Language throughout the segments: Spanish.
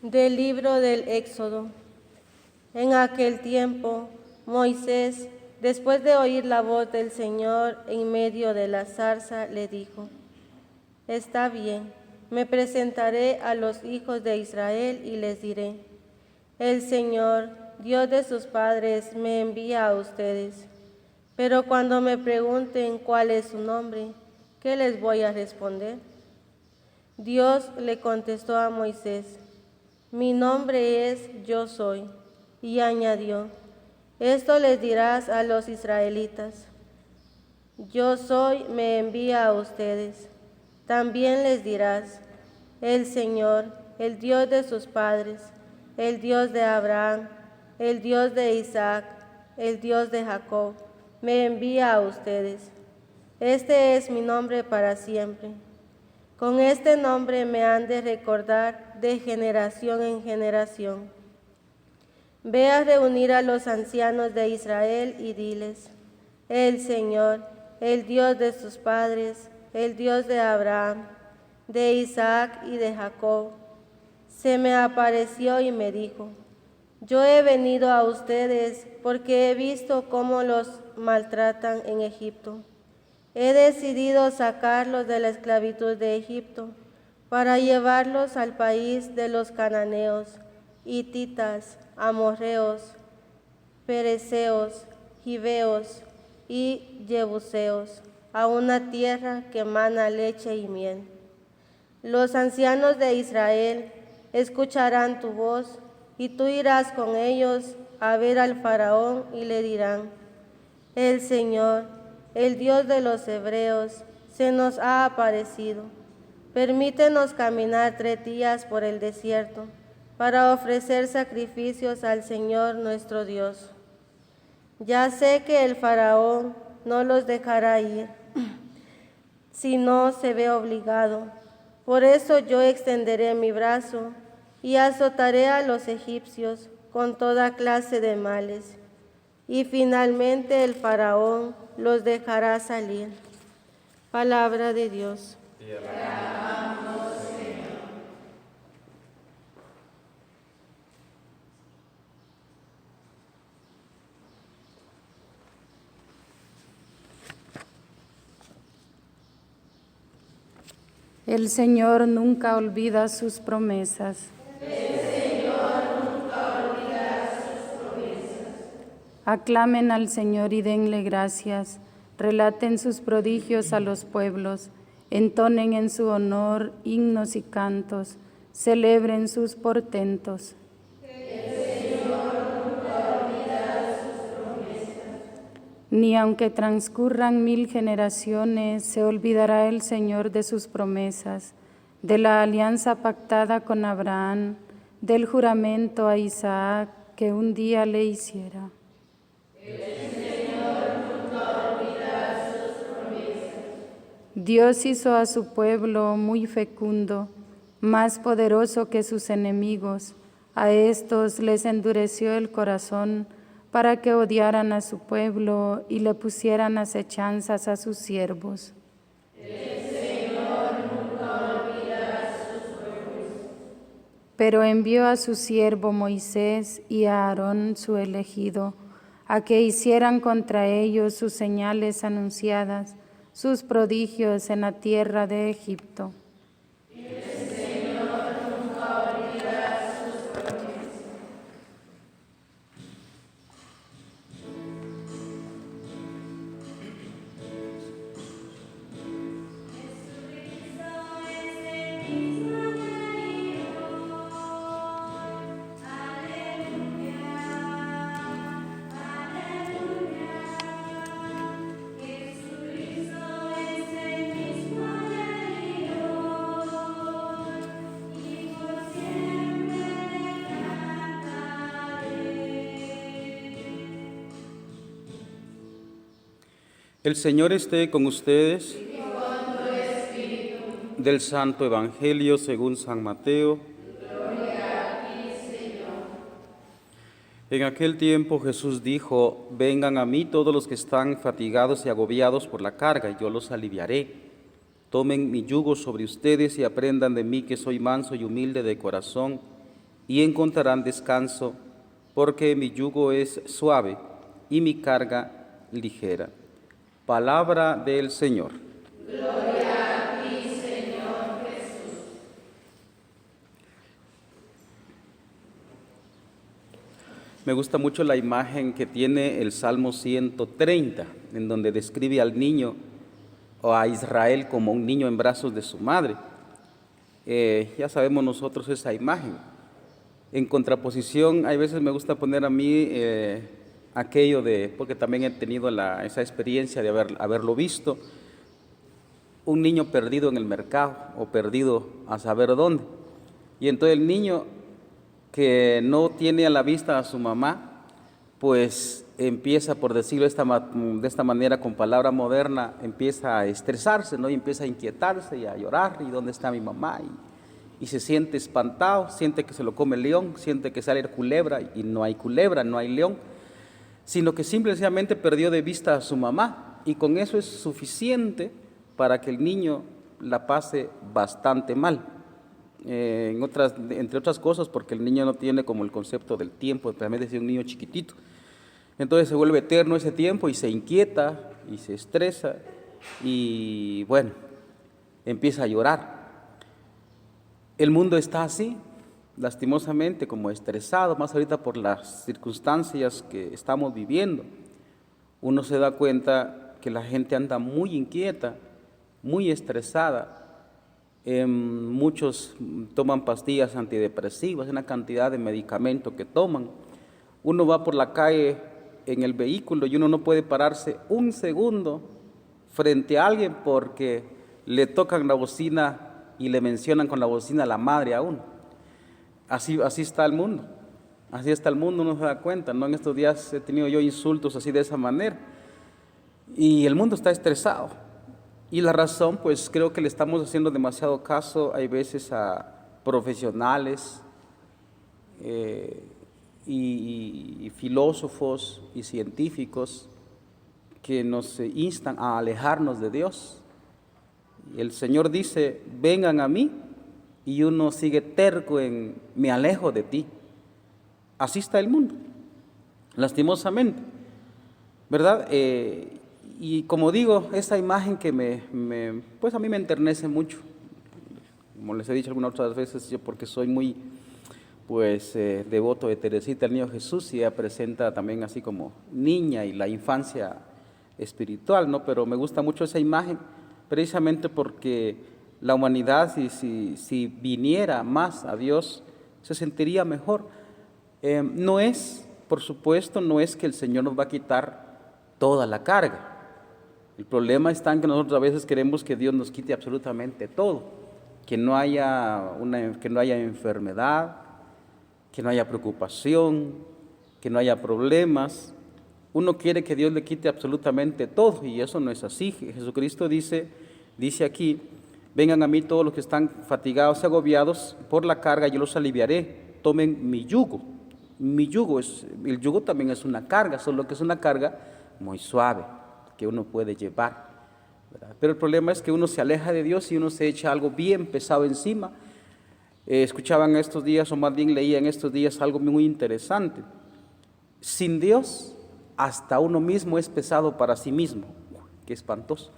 Del libro del Éxodo. En aquel tiempo, Moisés, después de oír la voz del Señor en medio de la zarza, le dijo: Está bien, me presentaré a los hijos de Israel y les diré: El Señor, Dios de sus padres, me envía a ustedes. Pero cuando me pregunten cuál es su nombre, ¿qué les voy a responder? Dios le contestó a Moisés: Mi nombre es Yo Soy. Y añadió: Esto les dirás a los israelitas: Yo Soy me envía a ustedes. También les dirás: El Señor, el Dios de sus padres, el Dios de Abraham, el Dios de Isaac, el Dios de Jacob, me envía a ustedes. Este es mi nombre para siempre. Con este nombre me han de recordar de generación en generación. Ve a reunir a los ancianos de Israel y diles: El Señor, el Dios de sus padres, el Dios de Abraham, de Isaac y de Jacob, se me apareció y me dijo: Yo he venido a ustedes porque he visto cómo los maltratan en Egipto. He decidido sacarlos de la esclavitud de Egipto para llevarlos al país de los cananeos, hititas, amorreos, pereceos, gibeos y jebuseos, a una tierra que mana leche y miel. Los ancianos de Israel escucharán tu voz, y tú irás con ellos a ver al faraón y le dirán: El Señor, el Dios de los hebreos, se nos ha aparecido. Permítenos caminar 3 días por el desierto para ofrecer sacrificios al Señor nuestro Dios. Ya sé que el faraón no los dejará ir si no se ve obligado. Por eso yo extenderé mi brazo y azotaré a los egipcios con toda clase de males. Y finalmente el faraón los dejará salir. Palabra de Dios. Te alabamos, Señor. El Señor nunca olvida sus promesas. Aclamen al Señor y denle gracias, relaten sus prodigios a los pueblos, entonen en su honor himnos y cantos, celebren sus portentos. El Señor nunca olvida sus promesas. Ni aunque transcurran 1000 generaciones, se olvidará el Señor de sus promesas, de la alianza pactada con Abraham, del juramento a Isaac que un día le hiciera. El Señor nunca olvida sus promesas. Dios hizo a su pueblo muy fecundo, más poderoso que sus enemigos. A estos les endureció el corazón para que odiaran a su pueblo y le pusieran acechanzas a sus siervos. El Señor nunca olvida sus promesas. Pero envió a su siervo Moisés y a Aarón su elegido, a que hicieran contra ellos sus señales anunciadas, sus prodigios en la tierra de Egipto. El Señor nunca olvida sus promesas. El Señor esté con ustedes. Del Santo Evangelio según San Mateo. Gloria a ti, Señor. En aquel tiempo Jesús dijo: Vengan a mí todos los que están fatigados y agobiados por la carga, y yo los aliviaré. Tomen mi yugo sobre ustedes y aprendan de mí, que soy manso y humilde de corazón, y encontrarán descanso, porque mi yugo es suave y mi carga ligera. Palabra del Señor. Gloria a ti, Señor Jesús. Me gusta mucho la imagen que tiene el Salmo 130, en donde describe al niño o a Israel como un niño en brazos de su madre. Ya sabemos nosotros esa imagen. En contraposición, hay veces me gusta poner a mí aquello de, porque también he tenido esa experiencia de haberlo visto, un niño perdido en el mercado o perdido a saber dónde. Y entonces el niño que no tiene a la vista a su mamá, pues empieza, por decirlo de esta manera, con palabra moderna, empieza a estresarse, ¿no? Y empieza a inquietarse y a llorar, ¿y dónde está mi mamá? Y se siente espantado, siente que se lo come el león, siente que sale culebra, y no hay culebra, no hay león, sino que simplemente perdió de vista a su mamá, y con eso es suficiente para que el niño la pase bastante mal. Entre otras cosas, porque el niño no tiene como el concepto del tiempo, especialmente si es un niño chiquitito. Entonces se vuelve eterno ese tiempo y se inquieta y se estresa y bueno, empieza a llorar. El mundo está así, lastimosamente, como estresado, más ahorita por las circunstancias que estamos viviendo. Uno se da cuenta que la gente anda muy inquieta, muy estresada. Muchos toman pastillas antidepresivas, una cantidad de medicamentos que toman. Uno va por la calle en el vehículo y uno no puede pararse un segundo frente a alguien porque le tocan la bocina y le mencionan con la bocina a la madre a uno. Así está el mundo. Así está el mundo, uno se da cuenta, ¿no? En estos días he tenido yo insultos así de esa manera. Y el mundo está estresado. Y la razón, pues creo que le estamos haciendo demasiado caso, hay veces a profesionales y filósofos y científicos que nos instan a alejarnos de Dios. Y el Señor dice, vengan a mí, y uno sigue terco en, me alejo de ti. Así está el mundo, lastimosamente, ¿verdad? Y como digo, esa imagen que pues a mí me enternece mucho, como les he dicho algunas otras veces, yo porque soy muy pues devoto de Teresita, el Niño Jesús, y ella presenta también así como niña y la infancia espiritual, ¿no? Pero me gusta mucho esa imagen, precisamente porque la humanidad, si viniera más a Dios, se sentiría mejor. No es, por supuesto, no es que el Señor nos va a quitar toda la carga. El problema está en que nosotros a veces queremos que Dios nos quite absolutamente todo, que no haya enfermedad, que no haya preocupación, que no haya problemas. Uno quiere que Dios le quite absolutamente todo y eso no es así. Jesucristo dice aquí, vengan a mí todos los que están fatigados y agobiados por la carga, yo los aliviaré, tomen mi yugo. El yugo también es una carga, solo que es una carga muy suave, que uno puede llevar, ¿verdad? Pero el problema es que uno se aleja de Dios y uno se echa algo bien pesado encima. Escuchaban estos días, o más bien leía en estos días algo muy interesante. Sin Dios, hasta uno mismo es pesado para sí mismo. Qué espantoso.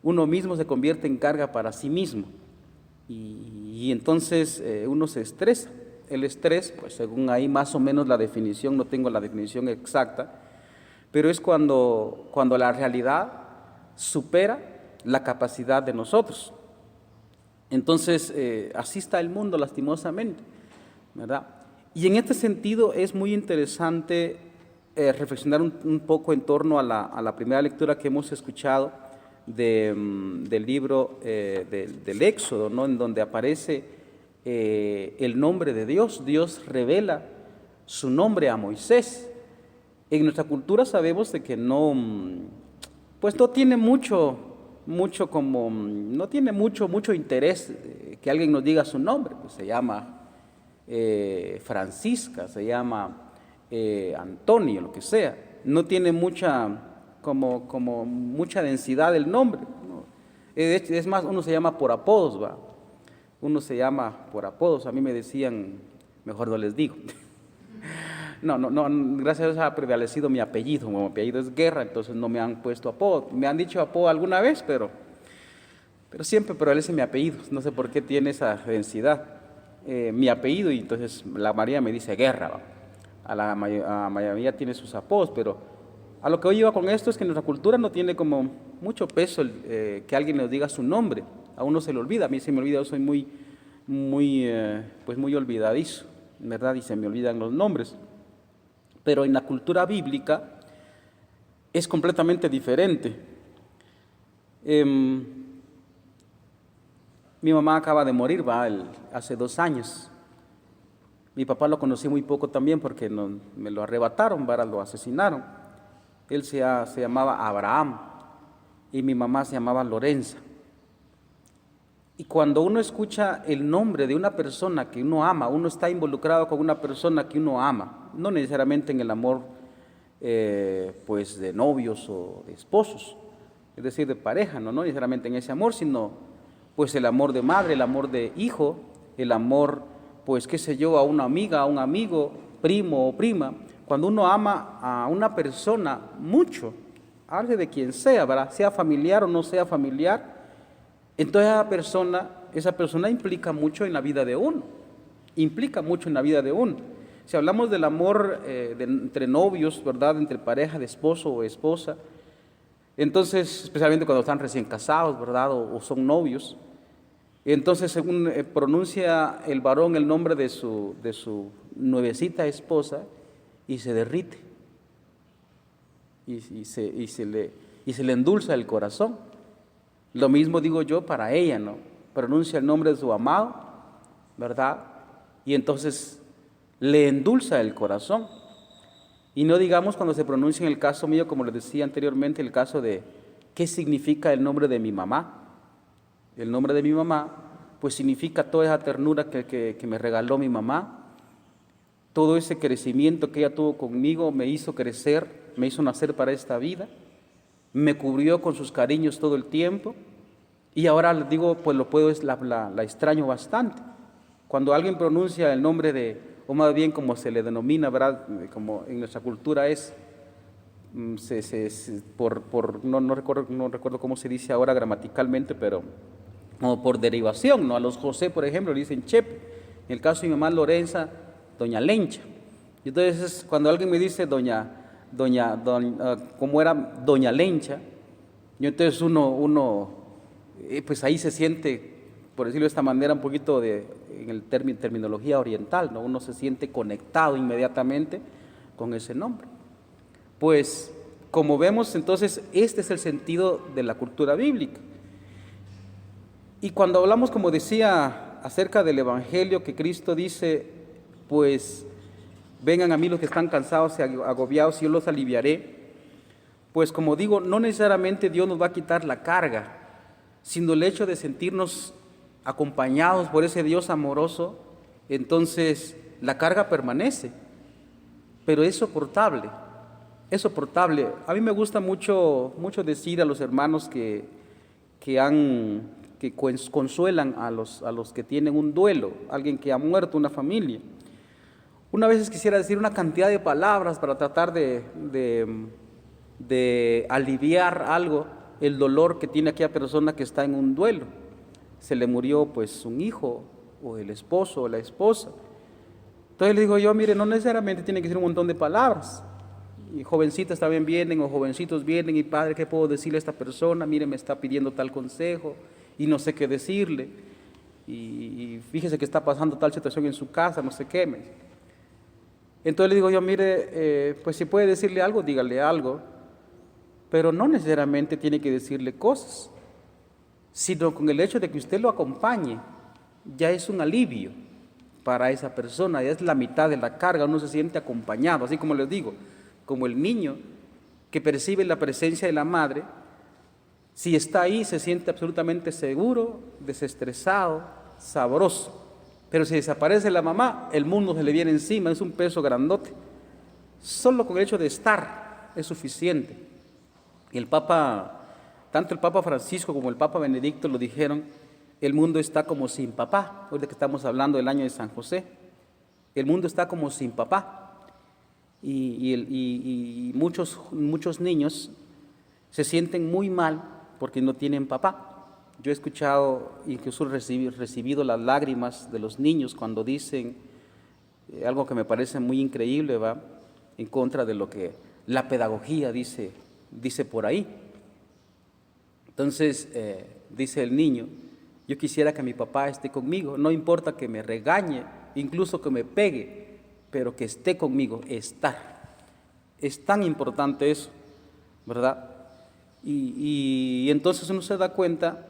Uno mismo se convierte en carga para sí mismo. Y entonces uno se estresa. El estrés, pues según ahí más o menos la definición, no tengo la definición exacta, pero es cuando la realidad supera la capacidad de nosotros. Entonces, así está el mundo, lastimosamente, ¿verdad? Y en este sentido es muy interesante reflexionar un poco en torno a la primera lectura que hemos escuchado del libro del Éxodo, ¿no? En donde aparece el nombre de Dios. Dios revela su nombre a Moisés. En nuestra cultura sabemos de que no tiene mucho interés que alguien nos diga su nombre. Pues se llama Francisca, se llama Antonio, lo que sea. No tiene mucha densidad el nombre, ¿no? Es más, uno se llama por apodos, ¿va? Uno se llama por apodos. A mí me decían mejor no les digo. No, gracias a Dios ha prevalecido mi apellido. Como mi apellido es Guerra, entonces no me han puesto apodo. Me han dicho apodo alguna vez, pero siempre prevalece mi apellido. No sé por qué tiene esa densidad. Mi apellido, y entonces la María me dice Guerra. ¿Va? A la mayoría tiene sus apodos, pero a lo que hoy iba con esto es que nuestra cultura no tiene como mucho peso que alguien nos diga su nombre. A uno se le olvida, a mí se me olvida, yo soy muy olvidadizo, ¿verdad? Y se me olvidan los nombres. Pero en la cultura bíblica es completamente diferente. Mi mamá acaba de morir, hace 2 años. Mi papá lo conocí muy poco también porque me lo arrebataron, lo asesinaron. Él se llamaba Abraham y mi mamá se llamaba Lorenza. Y cuando uno escucha el nombre de una persona que uno ama, uno está involucrado con una persona que uno ama, no necesariamente en el amor pues de novios o de esposos, es decir, de pareja, no necesariamente en ese amor, sino pues el amor de madre, el amor de hijo, el amor, pues qué sé yo, a una amiga, a un amigo, primo o prima. Cuando uno ama a una persona mucho, hable de quien sea, ¿verdad? Sea familiar o no sea familiar, entonces esa persona implica mucho en la vida de uno, Si hablamos del amor entre novios, ¿verdad? Entre pareja de esposo o esposa, entonces, especialmente cuando están recién casados, ¿verdad? O son novios, entonces según pronuncia el varón el nombre de su nuevecita esposa y se derrite y se le endulza el corazón. Lo mismo digo yo para ella, ¿no? Pronuncia el nombre de su amado, ¿verdad? Y entonces le endulza el corazón. Y no digamos cuando se pronuncia en el caso mío, como les decía anteriormente, el caso de qué significa el nombre de mi mamá. El nombre de mi mamá, pues significa toda esa ternura que me regaló mi mamá, todo ese crecimiento que ella tuvo conmigo, me hizo crecer, me hizo nacer para esta vida, me cubrió con sus cariños todo el tiempo, y ahora les digo, pues la extraño bastante. Cuando alguien pronuncia el nombre o más bien como se le denomina, ¿verdad? Como en nuestra cultura es, no recuerdo cómo se dice ahora gramaticalmente, pero como por derivación, ¿no? A los José, por ejemplo, le dicen Chepe. En el caso de mi mamá Lorenza, Doña Lencha. Y entonces, cuando alguien me dice ¿cómo era Doña Lencha? Y entonces pues ahí se siente, por decirlo de esta manera, un poquito en el terminología oriental, ¿no? Uno se siente conectado inmediatamente con ese nombre. Pues, como vemos, entonces, este es el sentido de la cultura bíblica. Y cuando hablamos, como decía, acerca del Evangelio, que Cristo dice, pues, vengan a mí los que están cansados y agobiados, y yo los aliviaré. Pues, como digo, no necesariamente Dios nos va a quitar la carga, sino el hecho de sentirnos acompañados por ese Dios amoroso, entonces la carga permanece, pero es soportable, es soportable. A mí me gusta mucho decir a los hermanos que consuelan a los que tienen un duelo, alguien que ha muerto, una familia. Una vez quisiera decir una cantidad de palabras para tratar de aliviar algo, el dolor que tiene aquella persona que está en un duelo. Se le murió pues un hijo, o el esposo, o la esposa. Entonces le digo yo, mire, no necesariamente tiene que ser un montón de palabras. Y jovencitas también vienen, o jovencitos vienen, y padre, ¿qué puedo decirle a esta persona? Mire, me está pidiendo tal consejo, y no sé qué decirle. Y fíjese que está pasando tal situación en su casa, no sé qué. Entonces le digo yo, mire, pues si puede decirle algo, dígale algo. Pero no necesariamente tiene que decirle cosas, sino con el hecho de que usted lo acompañe, ya es un alivio para esa persona, ya es la mitad de la carga, uno se siente acompañado, así como les digo, como el niño que percibe la presencia de la madre, si está ahí se siente absolutamente seguro, desestresado, sabroso, pero si desaparece la mamá, el mundo se le viene encima, es un peso grandote, solo con el hecho de estar es suficiente. Y tanto el Papa Francisco como el Papa Benedicto lo dijeron, el mundo está como sin papá, ahorita que estamos hablando del año de San José. El mundo está como sin papá y muchos niños se sienten muy mal porque no tienen papá. Yo he escuchado, incluso recibido las lágrimas de los niños cuando dicen algo que me parece muy increíble, ¿va? En contra de lo que la pedagogía dice por ahí. Entonces, dice el niño, yo quisiera que mi papá esté conmigo, no importa que me regañe, incluso que me pegue, pero que esté conmigo, estar. Es tan importante eso, ¿verdad? Y entonces uno se da cuenta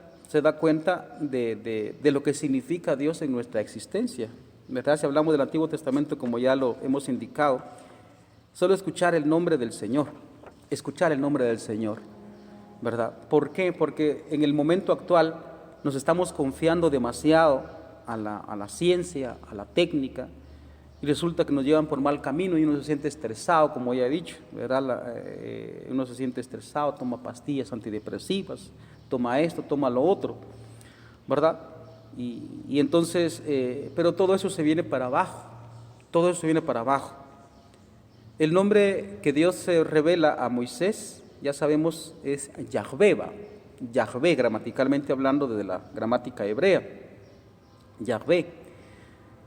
de lo que significa Dios en nuestra existencia, ¿verdad? Si hablamos del Antiguo Testamento, como ya lo hemos indicado, solo escuchar el nombre del Señor, ¿verdad? ¿Por qué? Porque en el momento actual nos estamos confiando demasiado a la ciencia, a la técnica, y resulta que nos llevan por mal camino y uno se siente estresado, como ya he dicho, ¿verdad? Uno se siente estresado, toma pastillas antidepresivas, toma esto, toma lo otro, ¿verdad? Y entonces, pero todo eso se viene para abajo, El nombre que Dios se revela a Moisés, ya sabemos, es Yahvé, Yahvé, gramaticalmente hablando de la gramática hebrea, Yahvé.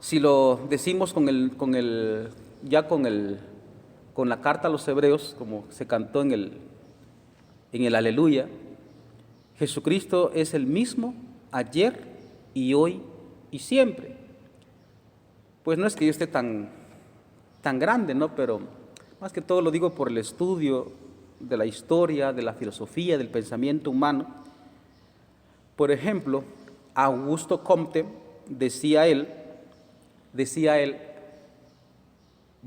Si lo decimos con la carta a los hebreos, como se cantó en el Aleluya, Jesucristo es el mismo ayer y hoy y siempre. Pues no es que yo esté tan grande, ¿no? Pero más que todo lo digo por el estudio de la historia, de la filosofía, del pensamiento humano. Por ejemplo, Augusto Comte decía él,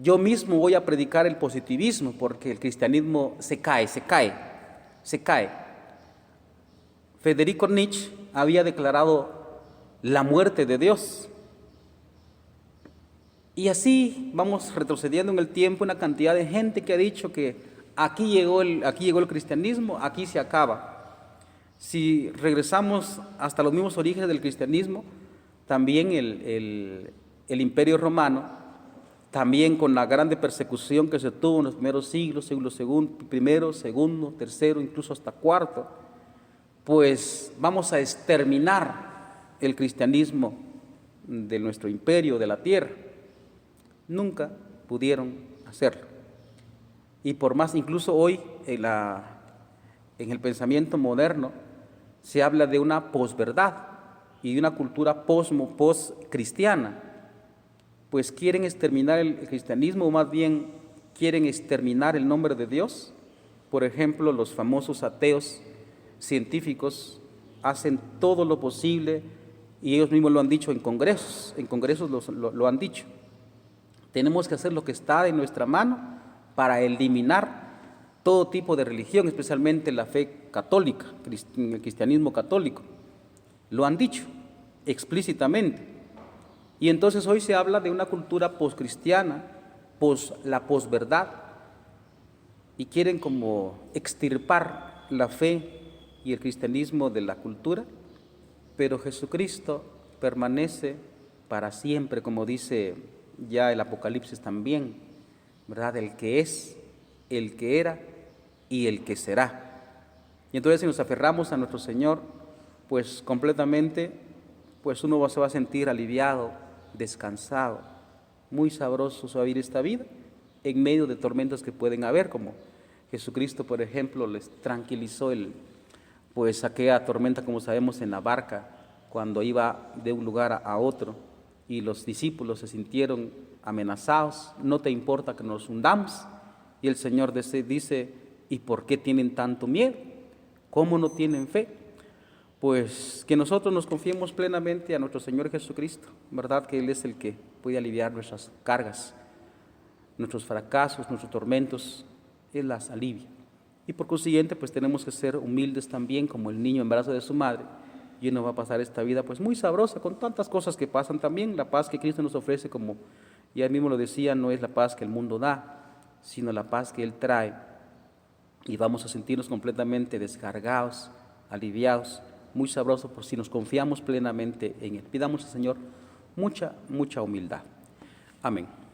yo mismo voy a predicar el positivismo porque el cristianismo se cae. Federico Nietzsche había declarado la muerte de Dios. Y así vamos retrocediendo en el tiempo una cantidad de gente que ha dicho que aquí llegó el cristianismo, aquí se acaba. Si regresamos hasta los mismos orígenes del cristianismo, también el Imperio Romano, también con la grande persecución que se tuvo en los primeros siglos, primero, segundo, tercero, incluso hasta cuarto, pues vamos a exterminar el cristianismo de nuestro imperio, de la tierra. Nunca pudieron hacerlo. Y por más, incluso hoy en el pensamiento moderno se habla de una posverdad y de una cultura post-cristiana. Pues quieren exterminar el cristianismo, o más bien quieren exterminar el nombre de Dios. Por ejemplo, los famosos ateos científicos hacen todo lo posible, y ellos mismos lo han dicho en congresos lo han dicho. Tenemos que hacer lo que está en nuestra mano para eliminar todo tipo de religión, especialmente la fe católica, el cristianismo católico. Lo han dicho explícitamente. Y entonces hoy se habla de una cultura poscristiana, la posverdad, y quieren como extirpar la fe y el cristianismo de la cultura, pero Jesucristo permanece para siempre, como dice ya el Apocalipsis también, ¿verdad? El que es, el que era y el que será. Y entonces si nos aferramos a nuestro Señor, pues completamente, pues uno se va a sentir aliviado, descansado, muy sabroso vivir esta vida en medio de tormentas que pueden haber, como Jesucristo, por ejemplo, les tranquilizó pues aquella tormenta, como sabemos, en la barca, cuando iba de un lugar a otro, y los discípulos se sintieron amenazados. No te importa que nos hundamos. Y el Señor dice, ¿y por qué tienen tanto miedo? ¿Cómo no tienen fe? Pues que nosotros nos confiemos plenamente a nuestro Señor Jesucristo, ¿verdad? Que Él es el que puede aliviar nuestras cargas, nuestros fracasos, nuestros tormentos, Él las alivia. Y por consiguiente, pues tenemos que ser humildes también, como el niño en brazos de su madre, y uno va a pasar esta vida pues muy sabrosa, con tantas cosas que pasan también. La paz que Cristo nos ofrece, como ya mismo lo decía, no es la paz que el mundo da, sino la paz que Él trae, y vamos a sentirnos completamente descargados, aliviados, muy sabroso, por si nos confiamos plenamente en Él. Pidamos al Señor mucha humildad. Amén.